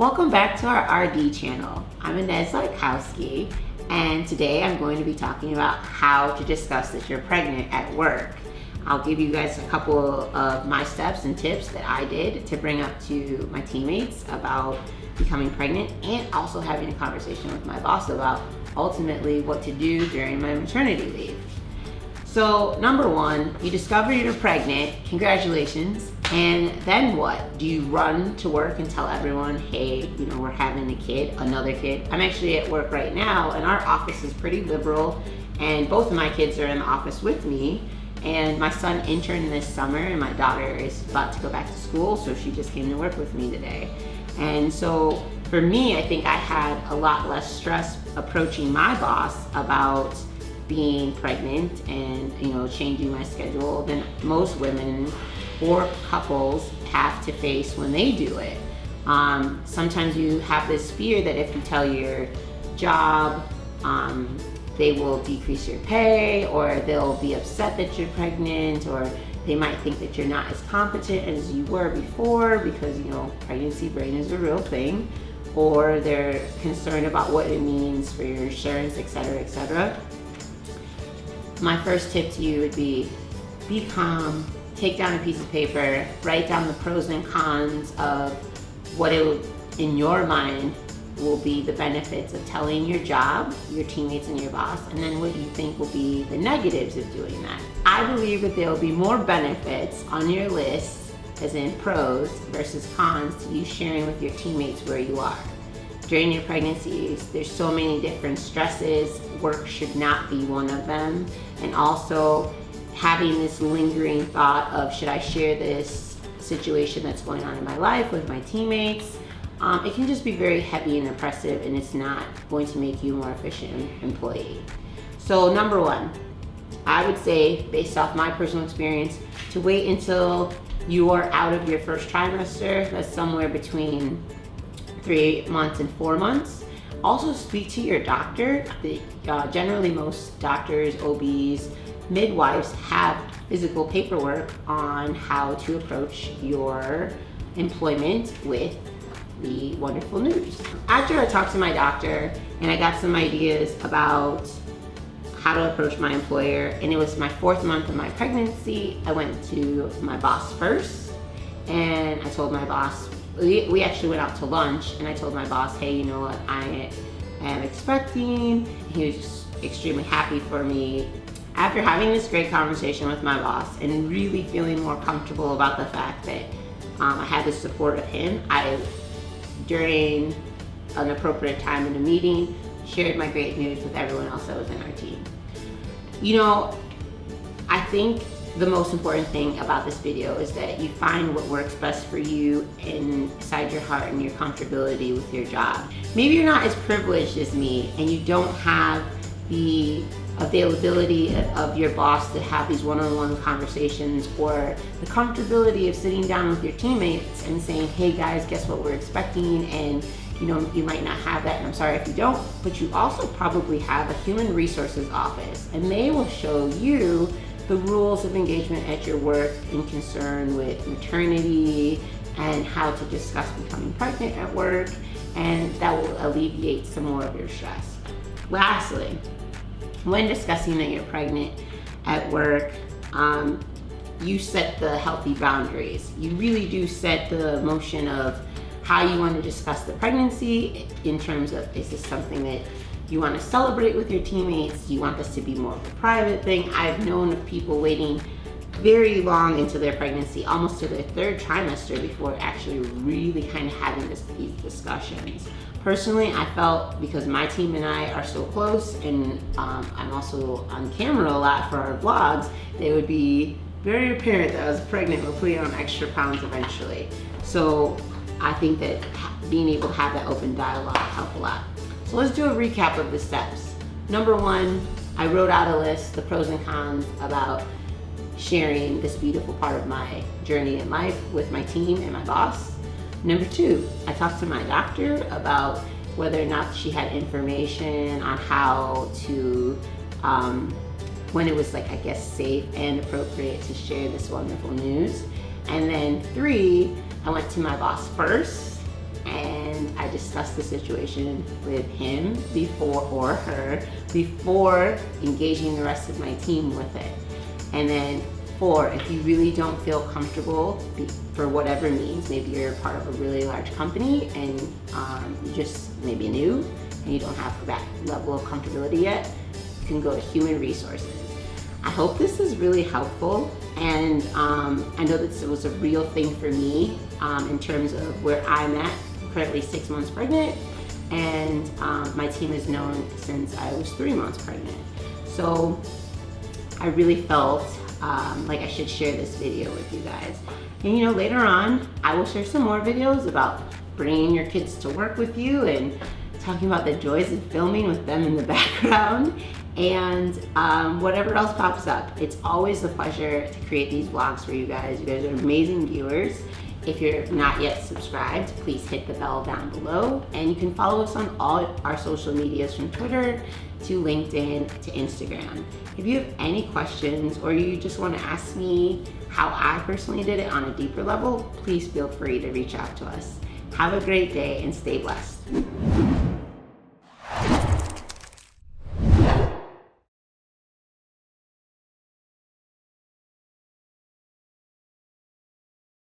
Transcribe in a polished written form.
Welcome back to our RD channel. I'm Ynez and today I'm going to be talking about how to discuss that you're pregnant at work. I'll give you guys a couple of my steps and tips that I did to bring up to my teammates about becoming pregnant and also having a conversation with my boss about ultimately what to do during my maternity leave. So number one, you discover you're pregnant, congratulations, and then what? Do you run to work and tell everyone, hey, we're having a kid, another kid? I'm actually at work right now and our office is pretty liberal and both of my kids are in the office with me, and my son interned this summer and my daughter is about to go back to school, so she just came to work with me today. And so for me, I think I had a lot less stress approaching my boss about being pregnant and changing my schedule than most women or couples have to face when they do it. Sometimes you have this fear that if you tell your job, they will decrease your pay, or they'll be upset that you're pregnant, or they might think that you're not as competent as you were before because pregnancy brain is a real thing, or they're concerned about what it means for your insurance, etc., etc. My first tip to you would be calm, take down a piece of paper, write down the pros and cons of what it will, in your mind, will be the benefits of telling your job, your teammates, and your boss, and then what you think will be the negatives of doing that. I believe that there will be more benefits on your list, as in pros versus cons, to you sharing with your teammates where you are. During your pregnancies, there's so many different stresses. Work should not be one of them. And also having this lingering thought of, should I share this situation that's going on in my life with my teammates? It can just be very heavy and oppressive, and it's not going to make you a more efficient employee. So number one, I would say, based off my personal experience, to wait until you are out of your first trimester. That's somewhere between 3 months and 4 months. Also speak to your doctor. Generally most doctors, OBs, midwives have physical paperwork on how to approach your employment with the wonderful news. After I talked to my doctor and I got some ideas about how to approach my employer, and it was my 4th month of my pregnancy, I went to my boss first and I told my boss, we actually went out to lunch, and I told my boss, hey, you know what, I am expecting. He was just extremely happy for me. After having this great conversation with my boss and really feeling more comfortable about the fact that I had the support of him, I, during an appropriate time in a meeting, shared my great news with everyone else that was in our team. I think the most important thing about this video is that you find what works best for you inside your heart and your comfortability with your job. Maybe you're not as privileged as me and you don't have the availability of your boss to have these one-on-one conversations, or the comfortability of sitting down with your teammates and saying, hey guys, guess what we're expecting, and you might not have that, and I'm sorry if you don't, but you also probably have a human resources office, and they will show you the rules of engagement at your work in concern with maternity and how to discuss becoming pregnant at work, and that will alleviate some more of your stress. Lastly, when discussing that you're pregnant at work, you set the healthy boundaries. You really do set the motion of how you want to discuss the pregnancy in terms of, is this something that you want to celebrate with your teammates? Do you want this to be more of a private thing? I've known of people waiting very long into their pregnancy, almost to their 3rd trimester, before actually really kind of having these discussions. Personally, I felt, because my team and I are so close, and I'm also on camera a lot for our vlogs, that it would be very apparent that I was pregnant or putting on extra pounds eventually. So I think that being able to have that open dialogue helped a lot. So let's do a recap of the steps. Number one, I wrote out a list, the pros and cons about sharing this beautiful part of my journey in life with my team and my boss. Number two, I talked to my doctor about whether or not she had information on how to, when it was safe and appropriate to share this wonderful news. And then 3, I went to my boss first and and I discussed the situation with him or her before engaging the rest of my team with it. And then 4, if you really don't feel comfortable for whatever means, maybe you're part of a really large company and you just maybe new and you don't have that level of comfortability yet, you can go to human resources. I hope this is really helpful, and I know this was a real thing for me in terms of where I'm at. I'm currently 6 months pregnant, and my team has known since I was 3 months pregnant. So I really felt like I should share this video with you guys. And you know, later on, I will share some more videos about bringing your kids to work with you and talking about the joys of filming with them in the background, and whatever else pops up. It's always a pleasure to create these vlogs for you guys. You guys are amazing viewers. If you're not yet subscribed, please hit the bell down below, and you can follow us on all our social medias, from Twitter to LinkedIn to Instagram. If you have any questions or you just want to ask me how I personally did it on a deeper level, please feel free to reach out to us. Have a great day and stay blessed.